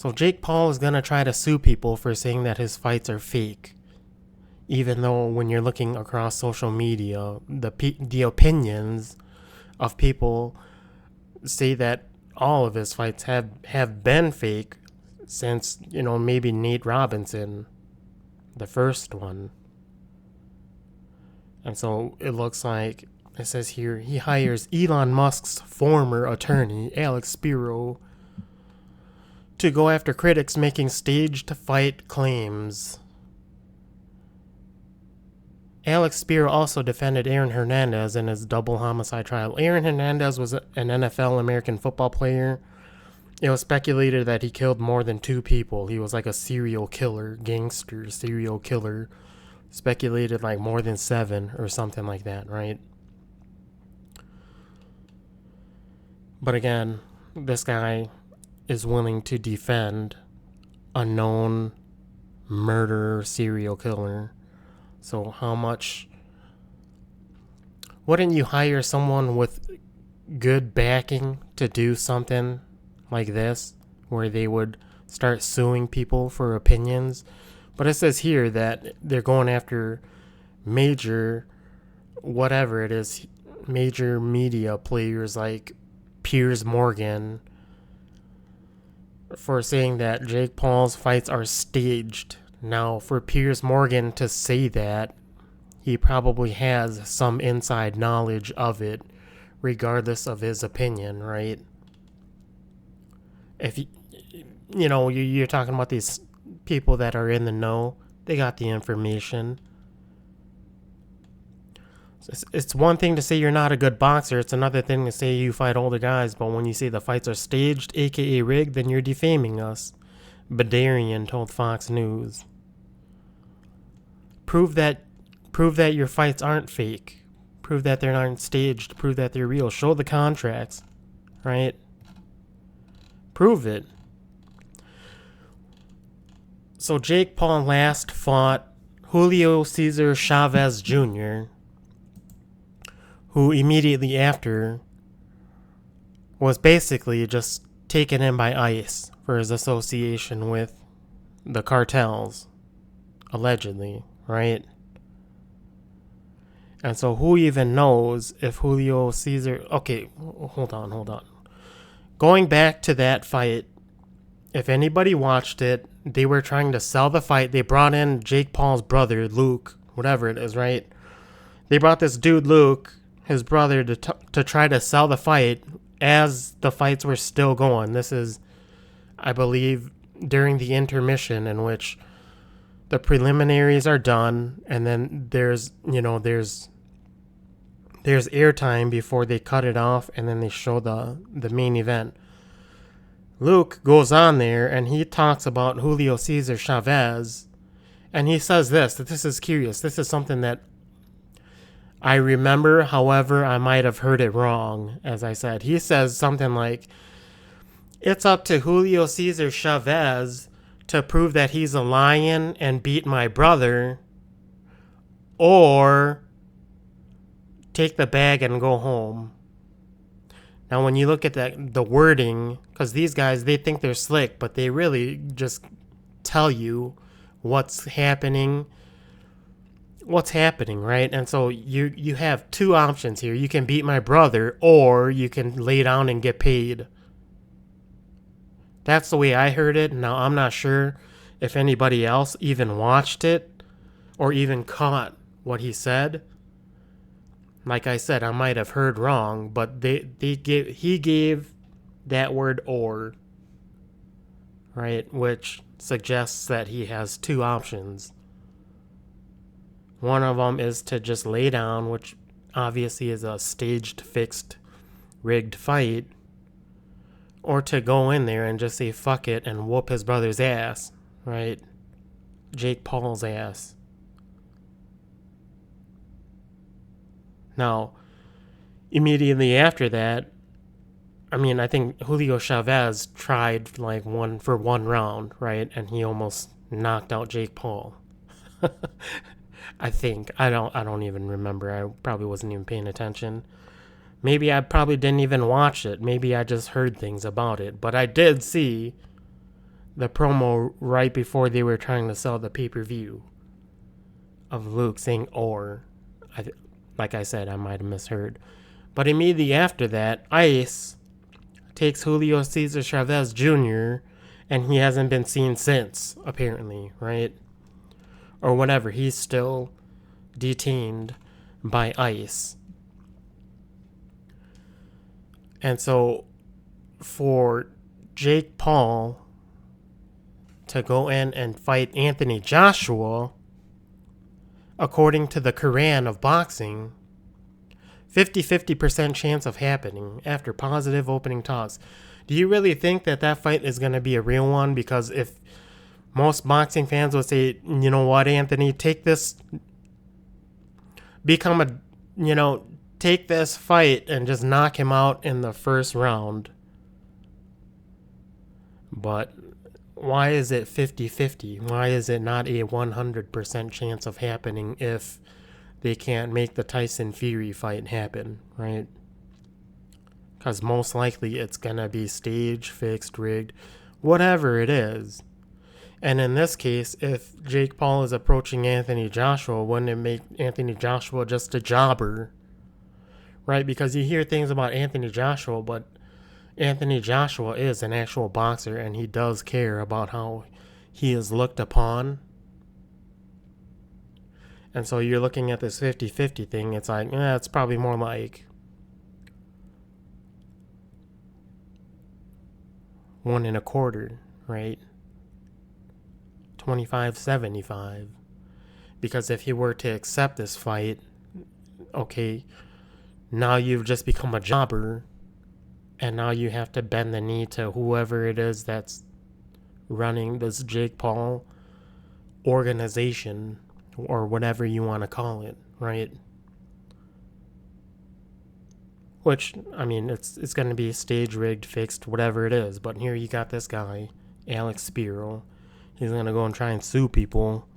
So Jake Paul is going to try to sue people for saying that his fights are fake. Even though when you're looking across social media, the opinions of people say that all of his fights have been fake since, maybe Nate Robinson, the first one. And so it looks like, it says here, he hires Elon Musk's former attorney, Alex Spiro, to go after critics making staged fight claims. Alex Spiro also defended Aaron Hernandez in his double homicide trial. Aaron Hernandez was an NFL American football player. It was speculated that he killed more than 2 people. He was like a serial killer, gangster serial killer. Speculated like more than 7 or something like that, right? But again, this guy is willing to defend a known murderer, serial killer. So how much... Wouldn't you hire someone with good backing to do something like this, where they would start suing people for opinions? But it says here that they're going after major, whatever it is, major media players like Piers Morgan for saying that Jake Paul's fights are staged. Now, for Piers Morgan to say that, he probably has some inside knowledge of it, regardless of his opinion, right? If you're talking about these people that are in the know, they got the information. It's one thing to say you're not a good boxer. It's another thing to say you fight older guys. But when you say the fights are staged, aka rigged, then you're defaming us. Badarian told Fox News. Prove that your fights aren't fake. Prove that they aren't staged. Prove that they're real. Show the contracts, right? Prove it. So Jake Paul last fought Julio Cesar Chavez Jr., who immediately after was basically just taken in by ICE for his association with the cartels, allegedly, right? And so who even knows if Julio Cesar... Okay, hold on. Going back to that fight, if anybody watched it, they were trying to sell the fight. They brought in Jake Paul's brother, Luke, whatever it is, right? They brought this dude, Luke, his brother, to try to sell the fight as the fights were still going. This is, I believe, during the intermission, in which the preliminaries are done, and then there's airtime before they cut it off, and then they show the main event. Luke goes on there, and he talks about Julio Cesar Chavez, and he says that this is curious. This is something that I remember, however, I might have heard it wrong, as I said. He says something like, it's up to Julio Cesar Chavez to prove that he's a lion and beat my brother, or take the bag and go home. Now, when you look at the wording, because these guys, they think they're slick, but they really just tell you what's happening, right? And so you have 2 options here. You can beat my brother, or you can lay down and get paid. That's the way I heard it. Now, I'm not sure if anybody else even watched it or even caught what he said. Like I said, I might have heard wrong, but he gave that word "or," right, which suggests that he has 2 options. One of them is to just lay down, which obviously is a staged, fixed, rigged fight, or to go in there and just say fuck it and whoop his brother's ass, right? Jake Paul's ass. Now, immediately after that, I think Julio Chavez tried like one round, right? And he almost knocked out Jake Paul. I think. I don't even remember. I probably wasn't even paying attention. Maybe I probably didn't even watch it. Maybe I just heard things about it. But I did see the promo right before they were trying to sell the pay-per-view of Luke saying or. Like I said, I might have misheard. But immediately after that, Ice takes Julio Cesar Chavez Jr., and he hasn't been seen since, apparently, right? Or whatever. He's still detained by ICE. And so for Jake Paul to go in and fight Anthony Joshua, according to the Quran of boxing, 50% chance of happening after positive opening talks. Do you really think that that fight is going to be a real one? Because if most boxing fans would say, you know what, Anthony, take this, take this fight and just knock him out in the first round. But why is it 50-50? Why is it not a 100% chance of happening if they can't make the Tyson Fury fight happen, right? Because most likely it's going to be staged, fixed, rigged, whatever it is. And in this case, if Jake Paul is approaching Anthony Joshua, wouldn't it make Anthony Joshua just a jobber? Right? Because you hear things about Anthony Joshua, but Anthony Joshua is an actual boxer, and he does care about how he is looked upon. And so you're looking at this 50-50 thing, it's like, it's probably more like 1 1/4, right? 25-75. Because if he were to accept this fight, okay, now you've just become a jobber, and now you have to bend the knee to whoever it is that's running this Jake Paul organization, or whatever you want to call it, right? Which, I mean, it's going to be stage rigged, fixed, whatever it is. But here you got this guy, Alex Spiro. He's going to go and try and sue people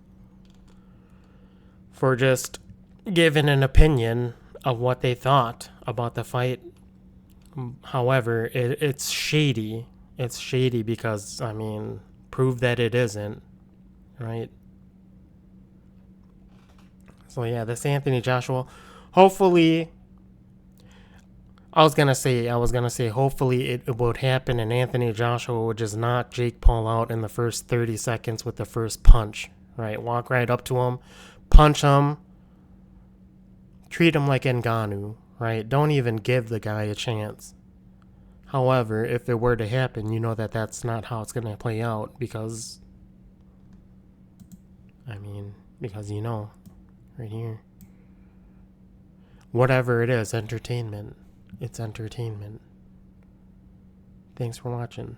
for just giving an opinion of what they thought about the fight. However, it's shady. It's shady because, I mean, prove that it isn't, right? So yeah, this Anthony Joshua, hopefully, I was gonna say hopefully it would happen and Anthony Joshua would just knock Jake Paul out in the first 30 seconds with the first punch, right? Walk right up to him, punch him, treat him like Ngannou, right? Don't even give the guy a chance. However, if it were to happen, you know that that's not how it's gonna play out because right here. Whatever it is, entertainment. It's entertainment. Thanks for watching.